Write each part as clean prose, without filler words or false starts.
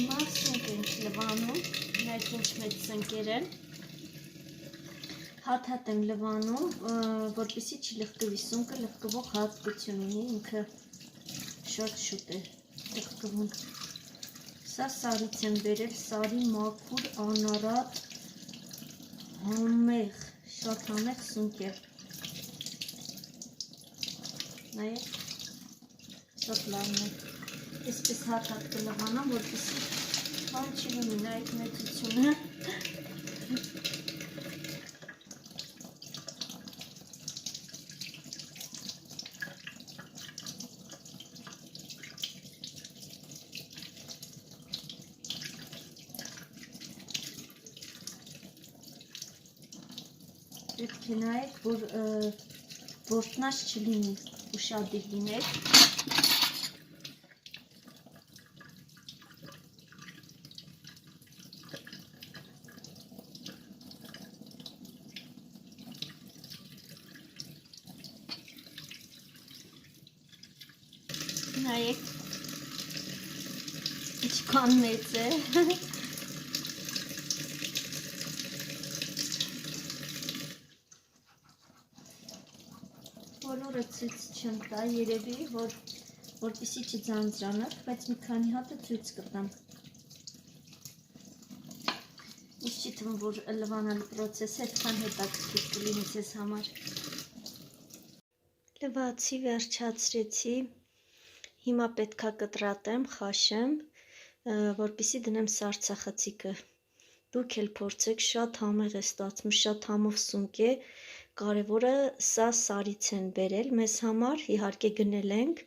հիմա սունկ ենք լվանում, նայք ինչ մեծ սնկեր են, հատ եմ լվանում, որպեսզի չլղկվի, սունկը լղկվող հատկություն ունի, ինքը շուտ է լղկվում։ Սա սարից եմ բերել, սարի մաքուր, անարատ, համեղ, շատ համեղ սունկ է։ Նայեք, շատ լավն է, այսպես հատ կլվանամ, որպեսզի բան չի լինի, նայեք մեծությունը։ Պետք է նայեք, որ որտնաշ չլինի, ուշադիր լինեք։ Նայեք, ինչքան մեծ է։ Բոլորը ցույց չեմ տա, երևի, որպեսզի չձանձրանաք, բայց մի քանի հատը ցույց կտամ։ Ինչ չի թվում, որ լվանալու պրոցեսը այդքան հետաքրքիր կլինի ձեզ համար։ Լվացի, վերջացրեցի, հիմա պետքա կտրատեմ, խաշեմ, որպեսզի դնեմ սառցախցիկը։ Դուք էլ փորձեք, շատ համեղ է ստացվում, շատ համով սունկ է, կարևորը սա սարից են բերել, մեզ համար իհարկե գնել ենք,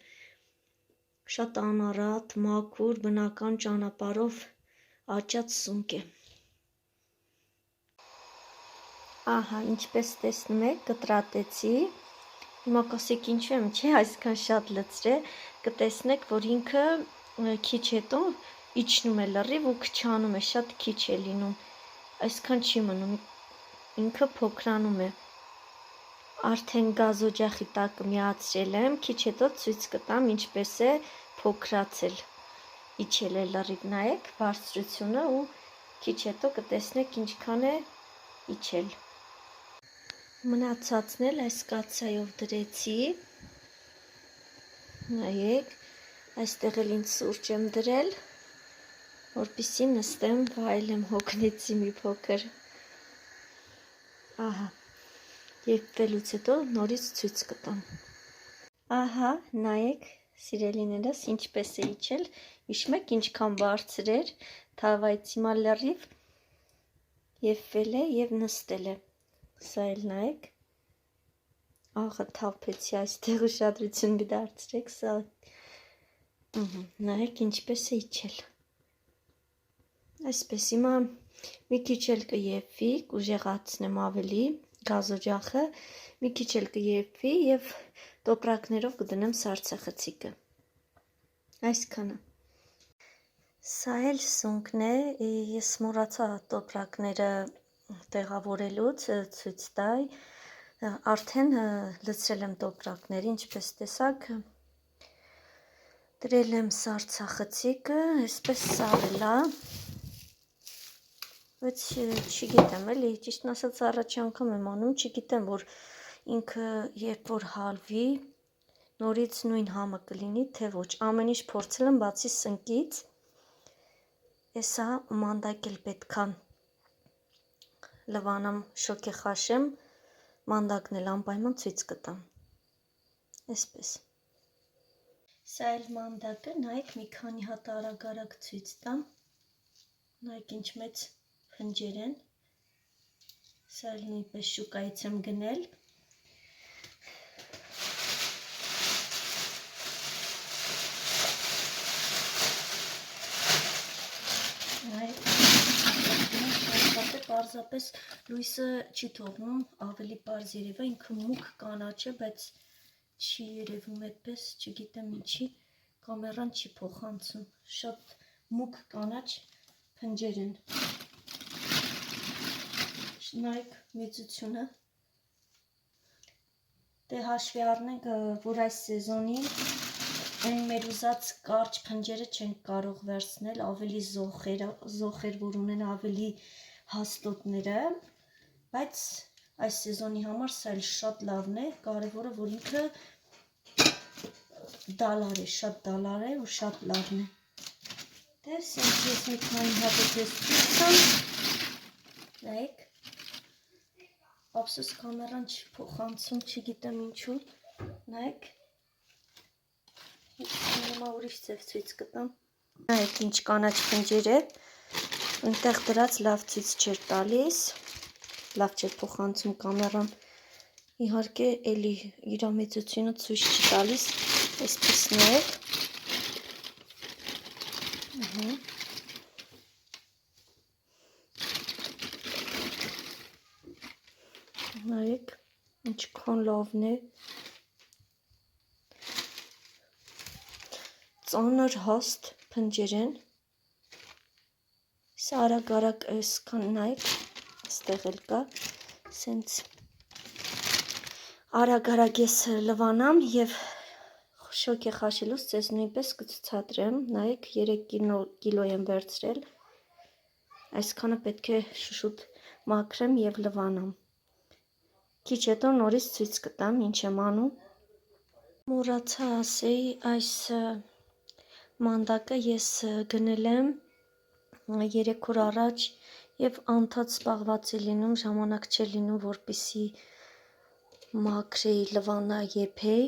շատ անարատ, մաքուր, բնական ճանապարհով աճած սունկ է։ Ահա, ինչպես տեսնում եք, կտրատեցի, հիմա կասեք ինչու եմ, չէ, այսքան շատ լցրե, կտեսնեք, որ ինքը քիչ հետո իջնում է լրիվ ու քչանում է, շատ քիչ է լինում, այսքան չի մնում, ինքը փոքրանում է։ Արդեն գազօջախի տակը միացրել եմ, քիչ հետո ցույց կտամ ինչպես է փոքրացել, իջել է լրիվ, նայեք բարձրությունը ու քիչ հետո կտեսնեք ինչքան է իջել։ Մնացածն էլ այս կաթսայով դրեցի, նայեք, այստեղ էլ ինձ սուրճ եմ դրել, որպեսզի նստեմ, վայելեմ, հոգնեցի մի փոքր, ահա, եփվելուց հետո նորից ցույց կտամ։ Ահա, նայեք, սիրելիներս, ինչպես է իջել, հիշում եք ինչքան բարձր էր, թավայից հիմա լրիվ եփվել է եւ նստել է։ Սա էլ նայեք, ահա թափեցի այստեղ ուշադրություն մի դարձրեք, սա նայեք ինչպես է իջել։ Այսպես հիմա մի քիչ էլ կեփվի, կուժեղացնեմ ավելի գազօջախը, մի քիչ էլ կեփվի եւ տոպրակներով կդնեմ սառցախցիկը։ Այսքանը։ Սա էլ սունկն է, ես մոռացա տոպրակները տեղավորելուց ցույց տալ, արդեն լցրել եմ տոպրակները, ինչպես տեսաք, դրել եմ սառցախցիկը, այսպես սարել է, բայց չգիտեմ էլի, ճիշտն ասած առաջի անգամ եմ անում, չգիտեմ, որ ինքը երբ որ հալվի, նորից նույն համը կլինի, թե ոչ, ամեն ինչ փորձել եմ բացի սնկից, Էսա մանդակ էլ պետքա լվանամ, շոկե խաշեմ, մանդակն էլ անպայման ցույց կտամ, այսպես։ Սա էլ մանդակը, նայեք մի քանի հատ արագ ցույց տամ, նայեք ինչ մեծ փնջեր են, սա էլ նույնպես շուկայից եմ գնել, պարզապես լույսը չի թողնում, ավելի պարզ երևա, ինքը մուգ կանաչ է, բայց չի երևում այդպես, չգիտեմ ինչի, կամերան չի փոխանցում, շատ մուգ կանաչ փնջեր են։ Նայեք մեծությունը, դե հաշվի առնենք, որ այս սեզոնին այն մեր ուզած կարճ փնջերը չենք կարող վերցնել, ավելի զոխեր, որ ունեն ավելի հաստոտները, բայց այս սեզոնի համար սա էլ շատ լավն է, կարևորը որ ինքը դալար է, շատ դալար է ու շատ լավն է։ Դե սենց ես մի քանի հատը ձեզ ցույց տամ, նայեք, ափսոս կամերան չի փոխանցում, չգիտեմ ինչու, նայեք, հիմա ուրիշ ձև ցույց կտամ, նայեք ինչ կանաչ փնջեր է, այնտեղ դրած լավ ցույց չէր տալիս, լավ չէր փոխանցում կամերան, իհարկե էլի իր մեծությունը ցույց չի տալիս, այսպիսներ, նայեք, ինչքան լավն է, ծանր հաստ փնջեր են, սա արագ այսքան նայեք, այստեղ էլ կա, սենց արագ ես լվանամ և շոկ է խաշելուց ձեզ նույնպես կցուցադրեմ, նայեք 3 կիլո եմ վերցրել, այսքանը պետք է շուշուտ մաքրեմ և լվանամ, քիչ հետո նորից ցույց կտամ ինչ եմ անում, մոռացա ասեի այս մանդակը ես գնել եմ 3 օր առաջ և անդադ սպաղված է լինում, ժամանակ չէ լինում, որպեսզի մաքրեի, լվանա, եփեի,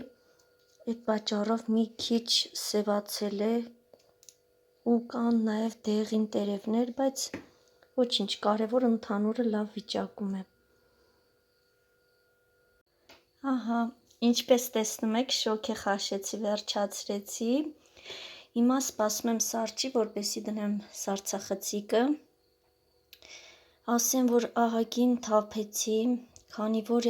այդ պատճառով մի քիչ սևացել է ու կան նաև դեղին տերևներ, բայց ոչինչ, կարևոր ընդհանուրը լավ վիճակում է։ Ահա, ինչպես տեսնում եք, շոկ է խաշեցի, վերջացրեցի, հիմա սպասում եմ սառչի, որպեսզի դնեմ սառցախցիկը, ասեմ, որ ահագին թափեցի, քանի որ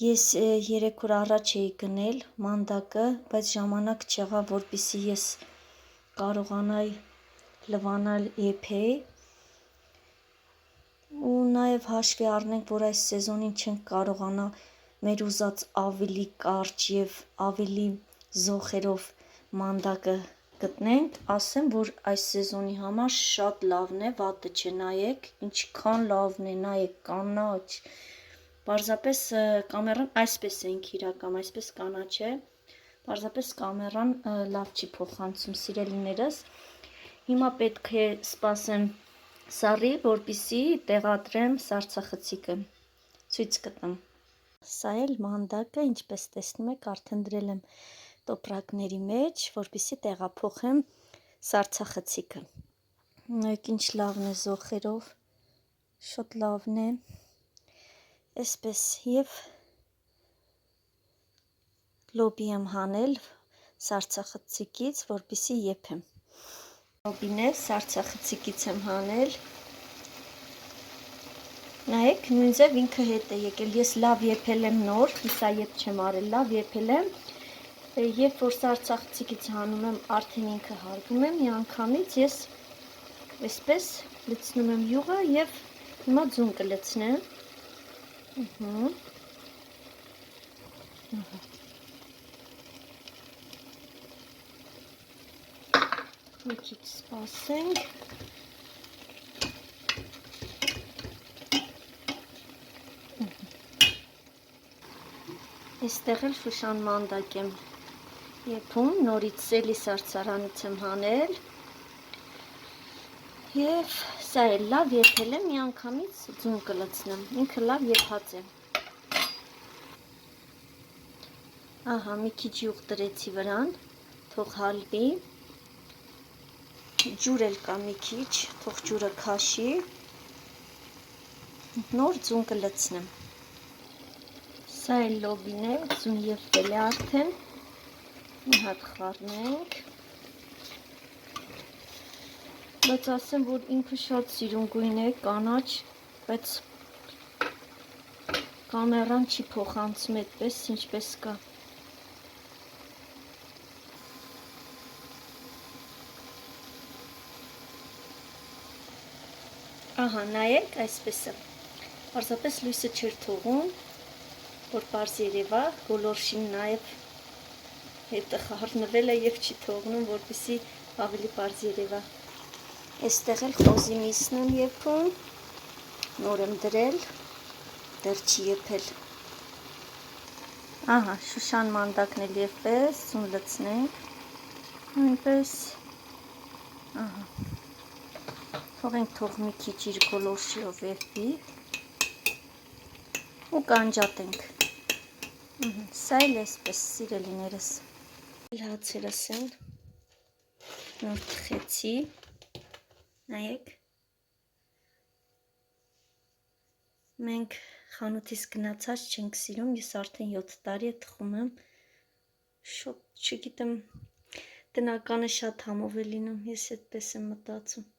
ես 3 օր առաջ էի գնել մանդակը, բայց ժամանակ չեղավ, որպեսզի ես կարողանայի լվանալ, եփեի, ու նաև հաշվի առնենք, որ այս սեզոնին չենք կարողանա մեր ուզած ավելի կարճ և ավելի զոխերով մանդակը գտնենք, ասեմ, որ այս սեզոնի համար շատ լավն է, վատը չէ, նայեք, ինչքան լավն է, նայեք, կանաչ, պարզապես կամերան այսպես ենք իրական, այսպես կանաչ է, պարզապես կամերան լավ չի փոխանցում, սիրելիներս, հիմա պետք է սպասեմ սառի, որպեսզի տեղադրեմ սառցախցիկը, ցույց կտամ, սա էլ մանդակը, ինչպես տեսնում եք, արդեն դրել եմ տոպրակների մեջ, որպեսզի տեղափոխեմ սառցախցիկը, նայեք ինչ լավն է զոխերով, շատ լավն է, այսպես և լոբի եմ հանել սառցախցիկից, որպեսզի եփեմ, լոբին է սառցախցիկից եմ հանել, նայեք, նույն ձև ինքը հետ է եկել, ես լավ եփել եմ նոր, հիսա եփ չեմ արել, լավ եփել եմ, երբ որ սառցախցիկից հանում եմ, արդեն ինքը հարգում եմ, միանգամից ես այսպես լցնում եմ յուղը և հիմա ձուն կլցնեմ, մի քիչ սպասենք, այստեղ էլ շուշան մանդակ եմ եփում, նորից սելի սառցարանից եմ հանել և սա էլ լավ եփել եմ, միանգամից ձուն կլցնեմ, ինքը լավ եփած է, ահա մի քիչ յուղ դրեցի վրան, թող հալվի, ջուր էլ կա մի քիչ, թող ջուրը քաշի, նոր ձուն կլցնեմ, սա էլ լոբին է, ձուն եփվել է արդեն, մի հատ խառնենք, բայց ասեմ, որ ինքը շատ սիրուն գույն է, կանաչ, բայց կամերան չի փոխանցում այդպես, ինչպես կա, ահա, նայեք, այսպես է, պարզապես լույսը չէր թողում, որ պարզ երևա, գոլորշին նաև հետը խառնվել է եւ չի թողնում, որպեսզի ավելի պարզ երևա։ Այստեղ էլ խոզի միսն եմ եփում, նոր եմ դրել, դեռ չի եփել։ Ահա, շուշան մանդակն էլ եփես, ում լցնենք, այնպես, ահա, թողենք թող մի քիչ իր գոլորշիով եփի ու կանջատենք։ Սա էլ էսպես, սիրելիներս, հացերս են, նոր թխեցի, նայեք, մենք խանութից գնացած չենք սիրում, ես արդեն 7 տարի է թխում եմ, շոտ, չգիտեմ, տնականը շատ համով է լինում, ես այդպես եմ մտածում։